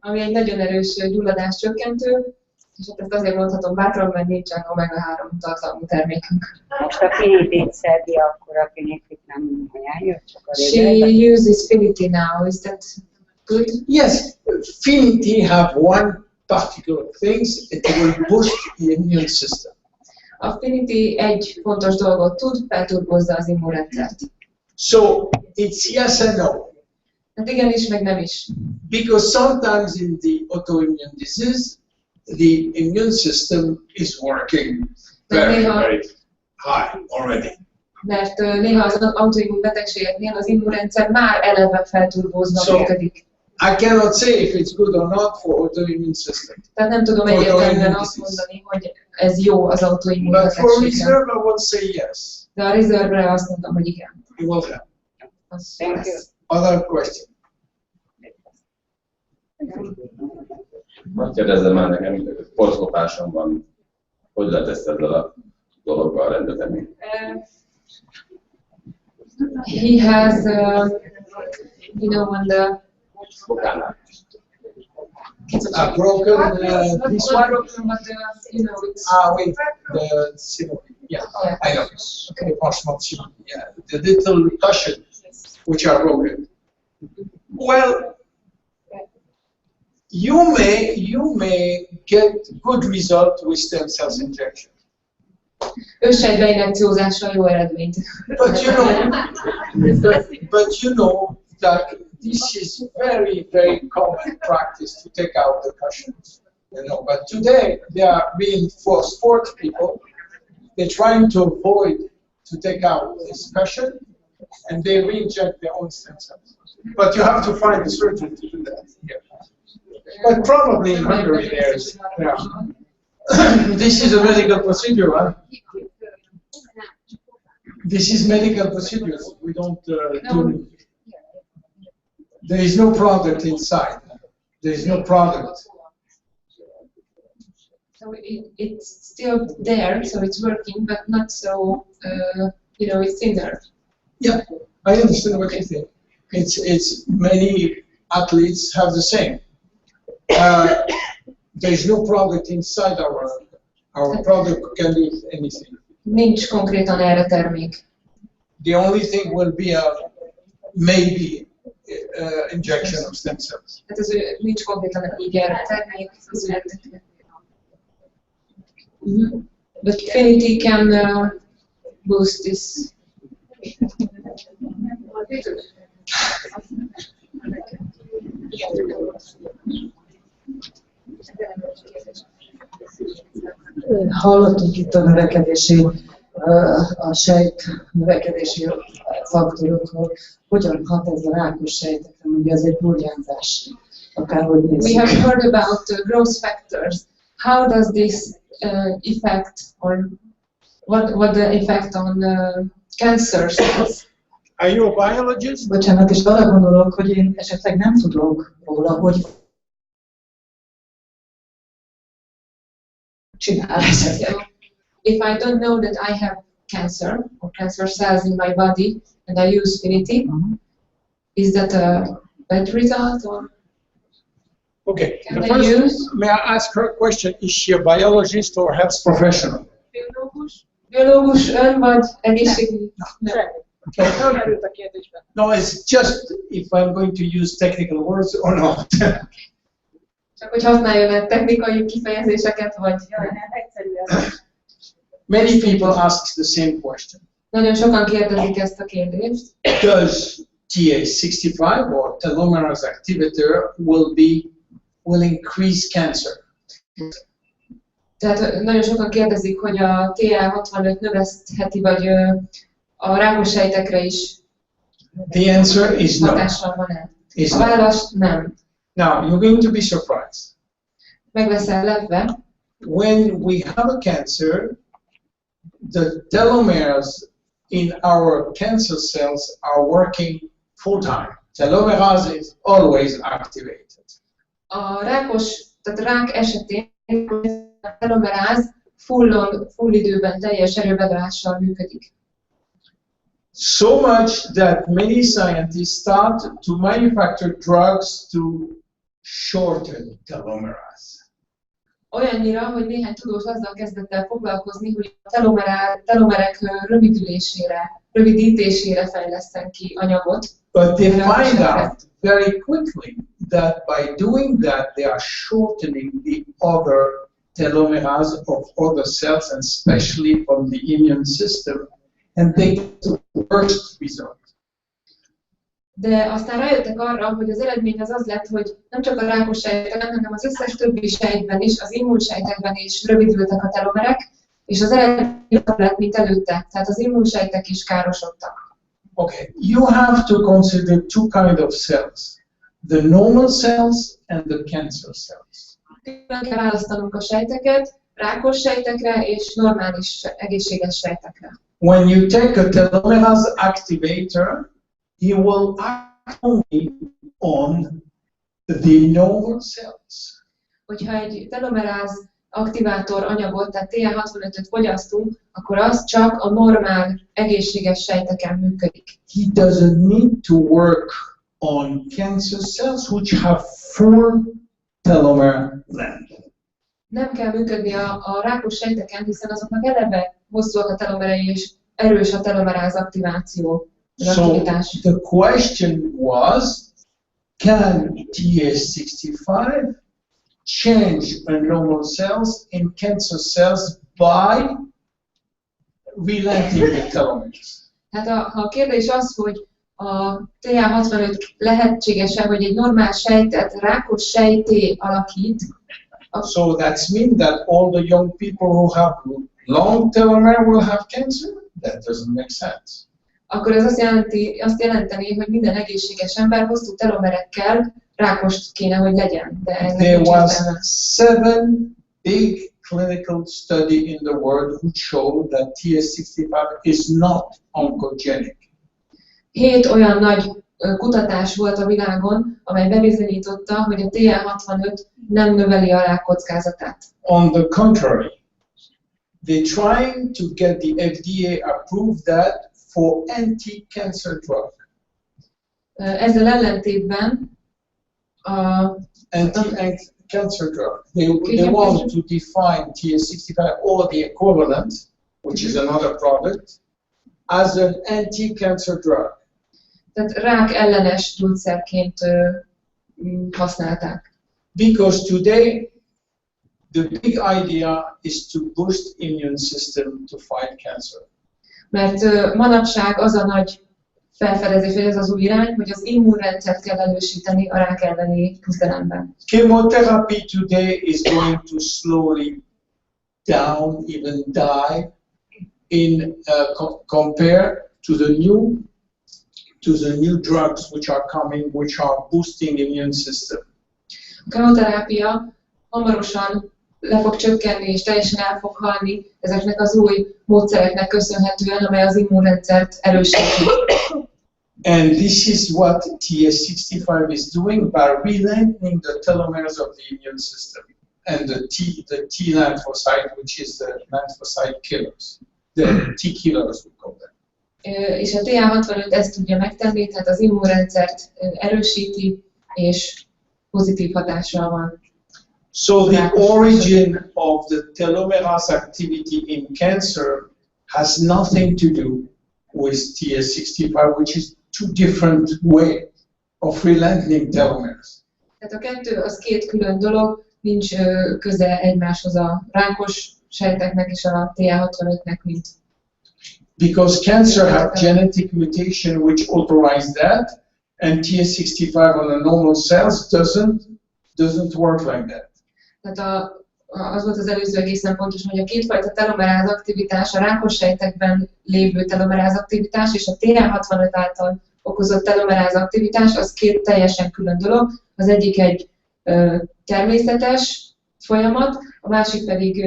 Ami egy nagyon erős gyulladás csökkentő, és hát ezt azért mondhatom bátran, mert nincsen omega-3 tartalmú termékünk. Most a finitit szedi, akkor a finitit nem ajánlja, csak a She réveben. uses Finity now, is that good? yes, Finity have one particular thing, it will boost the immune system. A Finity egy fontos dolgot tud, felturbozza az immunrendszert. So it's yes and no. Hát igenis, meg nem is. Because sometimes in the autoimmune disease, the immune system is working very, very high already. Mert néha az autoimmun betegségeknél az immunrendszer már eleve felturbózva So- működik. I cannot say if it's good or not for autoimmune system. Tehát nem tudom egyértelműen azt mondani, hogy ez jó az autoimmun But for betegségre. reserve, I will say yes. De a reserve-re azt mondom, hogy igen. You will have. Az Thank you. Other question? Azt kérdezzem már nekem, poroszkopásom van, hogy lehet ezt ezzel a dologgal rendezni? He has, when the Bokánál. Broken this one? broken, but it's Wait, the synonym. Yeah, I know. Okay, not synonym. Yeah, the little cushion which are broken. Well, you may get good result with stem cells injection. Őssejt beinjekciózással jó eredményt. But you know that this is very, very common practice to take out the cushions. But today they are being for sports people. They're trying to avoid to take out this cushion, and they re-inject their own stem cells. But you have to find a surgeon to do that here. But probably in Hungary there's. Yeah. This is a medical procedure, huh? This is medical procedures. We don't do. There is no product inside. There is no product. So it's still there, so it's working, but not so, it's in there. Yeah, I understand what you think. It's many athletes have the same. There's no product inside our product can do anything. Nincs konkrétan erre termék. The only thing will be a maybe injection of stem cells. Hát nincs konkrétan így erre termék. But Affinity can boost this. Hallottunk itt a növekedési, a sejt növekedési faktorokról. Hogyan hat ez a rákos sejtekre? Ugye ez egy burjánzás, akárhogy nézzük. We have heard about growth factors. How does this effect on what the effect on cancer cells? Are you a biologist? Bocsánat, és arra gondolok, hogy én esetleg nem tudok róla, hogy csinál esetleg. If I don't know that I have cancer or cancer cells in my body and I use Affinity, is that a bad result or Okay. can The I first, use? may I ask her a question? Is she a biologist or health professional? Biológus ön vagy egészségügyi? Felmerült a kérdésben. No, it's just if I'm going to use technical words or not. Csak hogy használjon-e technikai kifejezéseket, vagy... Egyszerűen. Many people ask the same question. Nagyon sokan kérdezik ezt a kérdést. Does TA65 or telomerase activator will increase cancer? Tehát nagyon sokan kérdezik, hogy a TA65 növesztheti, vagy a rákos sejtekre is The answer is no. hatással van-e? Is A no. válasz nem. Now, you're going to be surprised. Meg leszel lepve, When we have a cancer, the telomeres in our cancer cells are working full time. Telomerase is always activated. a rákos, tehát rák esetén a telomeráz full időben, teljes erőbedrással működik. So much that many scientists start to manufacture drugs to shorten telomerase. Olyannyira, hogy néhány tudós azzal kezdett el foglalkozni, hogy a telomerek rövidítésére fejleszten ki anyagot. But they find out very quickly that by doing that, they are shortening the other telomerase of other cells, and especially from the immune system, and they get the worst result. De aztán rájöttek arra, hogy az eredmény az lett, hogy nem csak a rákos sejtekben, hanem az összes többi sejtben is, az immunsejtekben is rövidültek a telomerek, és az eredmény jobb lett, mint előtte. Tehát az immunsejtek is károsodtak. Okay, you have to consider two kinds of cells, the normal cells and the cancer cells. Meg kell választanunk a sejteket, rákos sejtekre és normális, egészséges sejtekre. When you take a telomerase activator, he will act only on the normal cells. Hogyha egy telomeráz aktivátor anyagot, tehát TA65-öt fogyasztunk, akkor az csak a normál, egészséges sejteken működik. He doesn't need to work on cancer cells which have full telomere length. Nem kell működni a rákos sejteken, hiszen azoknak eleve hosszúak a telomerei és erős a telomeráz aktiváció. So the question was, can TA65 change a normal cells in cancer cells by relenting the telomeres? Hát ha a kérdés az, hogy a TA65 lehetséges-e, hogy egy normál sejtet rákos sejtté alakít, So that's mean that all the young people who have long telomere will have cancer? That doesn't make sense. akkor ez azt jelenteni, hogy minden egészséges ember hosszú telomerekkel rákos kéne, hogy legyen. De ennek There nincs was értelme. 7 big clinical studies in the world which showed that TA65 is not oncogenic. 7 olyan nagy kutatás volt a világon, amely bebizonyította, hogy a TA65 nem növeli a rák kockázatát. On the contrary, they're trying to get the FDA approved that for anti-cancer drug. Ezzel ellentétben anti-cancer drug. They want to define TS65 or the equivalent, which is another product, as an anti-cancer drug. Tehát rák ellenes gyógyszerként használták. Because today the big idea is to boost immune system to fight cancer. Mert manapság az a nagy felfedezés, vagy ez az új irány, hogy az immunrendszert kell erősíteni a rák elleni küzdelemben. Chemotherapy today is going to slowly down, even die, in compared to the new drugs which are coming, which are boosting immune system. A kemoterápia hamarosan le fog csökkenni és teljesen el fog halni ezeknek az új módszereknek köszönhetően, amely az immunrendszert erősíti. And this is what TS65 is doing by relengthening the telomeres of the immune system and the T lymphocyte, which is the lymphocyte killers, the T killers we call them. És a TA65 ezt tudja megtenni, tehát az immunrendszert erősíti és pozitív hatással van. So the origin of the telomerase activity in cancer has nothing to do with TS65, which is two different ways of relengthening telomeres. Tehát a kettő az két külön dolog, nincs köze egymáshoz a rákos sejteknek és a TA65-nek, mint. Because cancer has genetic mutation which authorize that, and TS65 on a normal cells doesn't work like that. Tehát az volt az előző egészen pontos, hogy a kétfajta telomeráz aktivitás, a rákos sejtekben lévő telomeráz aktivitás és a TA65 által okozott telomeráz aktivitás, az két teljesen külön dolog. Az egyik egy természetes folyamat, a másik pedig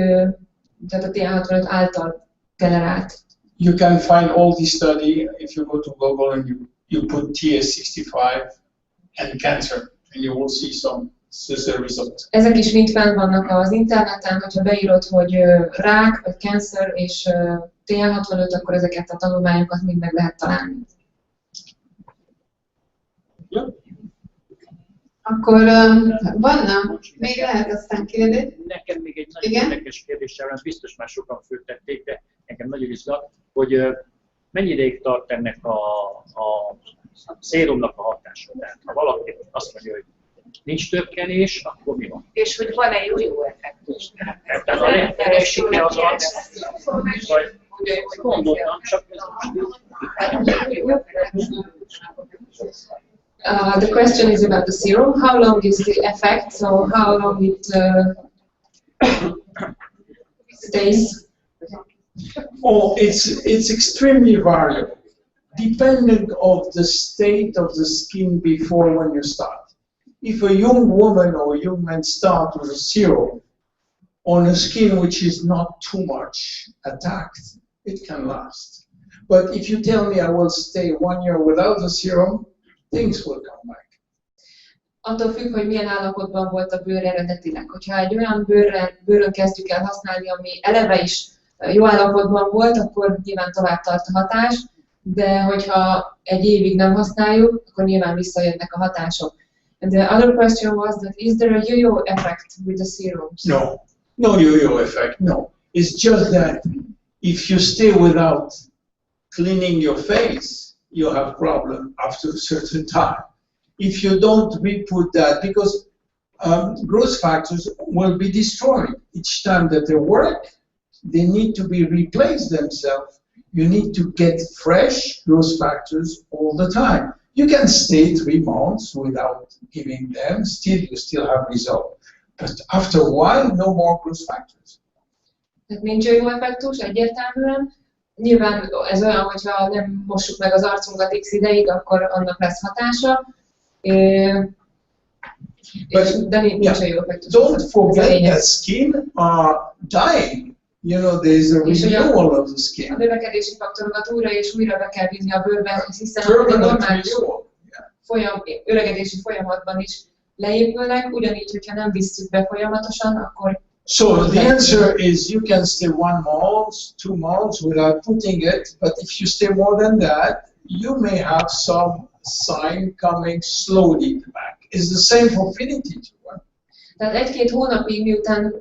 tehát a TA65 által generált. You can find all this study if you go to Google and you put TS65 and cancer, and you will see some results. Ezek is mind fenn vannak az interneten, hogyha beírod, hogy rák, vagy cancer és TA65, akkor ezeket a tanulmányokat mind meg lehet találni. Yeah. Akkor vannak, még lehet aztán kérdés? Nekem még egy nagyon érdekes kérdéssel van, biztos már sokan föltették, de nekem nagyon izgat, hogy mennyi ideig tart ennek a szérumnak a hatása? Tehát ha valaki azt mondja, hogy nincs csökkenés, akkor mi van? És hogy van-e jó effektus? Tehát a lehetősége az vagy gondoltam, csak The question is about the serum. How long is the effect? So how long it stays? Oh, it's extremely variable, depending of the state of the skin before when you start. If a young woman or a young man start with a serum on a skin which is not too much attacked, it can last. But if you tell me I will stay 1 year without the serum, things will come back. Attól függ, hogy milyen állapotban volt a bőr eredetileg. Hogyha egy olyan bőrön kezdjük el használni, ami eleve is jó állapotban volt, akkor nyilván tovább tart a hatás, de hogyha egy évig nem használjuk, akkor nyilván visszajönnek a hatások. And the other question was that is there a yo-yo effect with the serums? No yo-yo effect, no. It's just that if you stay without cleaning your face, you have problem after a certain time. If you don't re-put that, because growth factors will be destroyed each time that they work, they need to be replaced themselves. You need to get fresh growth factors all the time. You can stay 3 months without giving them, you still have result. But after a while, no more growth factors. Tehát nincs jó effektus egyértelműen. Nyilván ez olyan, hogyha nem mossuk meg az arcunkat x ideig, akkor annak lesz hatása. De nincs jó effektus. Don't forget that skin are dying. You know, there is a renewal of the skin. A növekedési faktorokat újra és újra be kell vinni a bőrbe, hiszen a normális öregedési folyamatban is leépülnek, ugyanígy, hogyha nem visszük be folyamatosan, akkor... So the answer is you can stay 1 month, 2 months without putting it, but if you stay more than that, you may have some sign coming slowly back. It's the same for affinity too. Tehát 1-2 hónapig, miután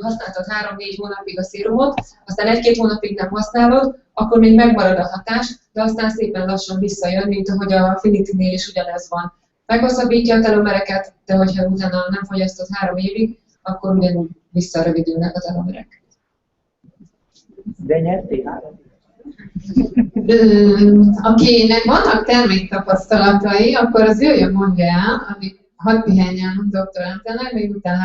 használtad 3-4 hónapig a szérumot, aztán 1-2 hónapig nem használod, akkor még megmarad a hatás, de aztán szépen lassan visszajön, mint ahogy a Affinity-nél is ugyanez van. Meghosszabbítja a telomereket, de hogyha utána nem fogyasztod 3 évig, akkor ugyanúgy visszarövidülnek a telomerek. De nyertél 3 Akinek vannak terméktapasztalatai, akkor az jöjjön, mondja el, addig hadd pihenjen Dr. Amzallag, még utána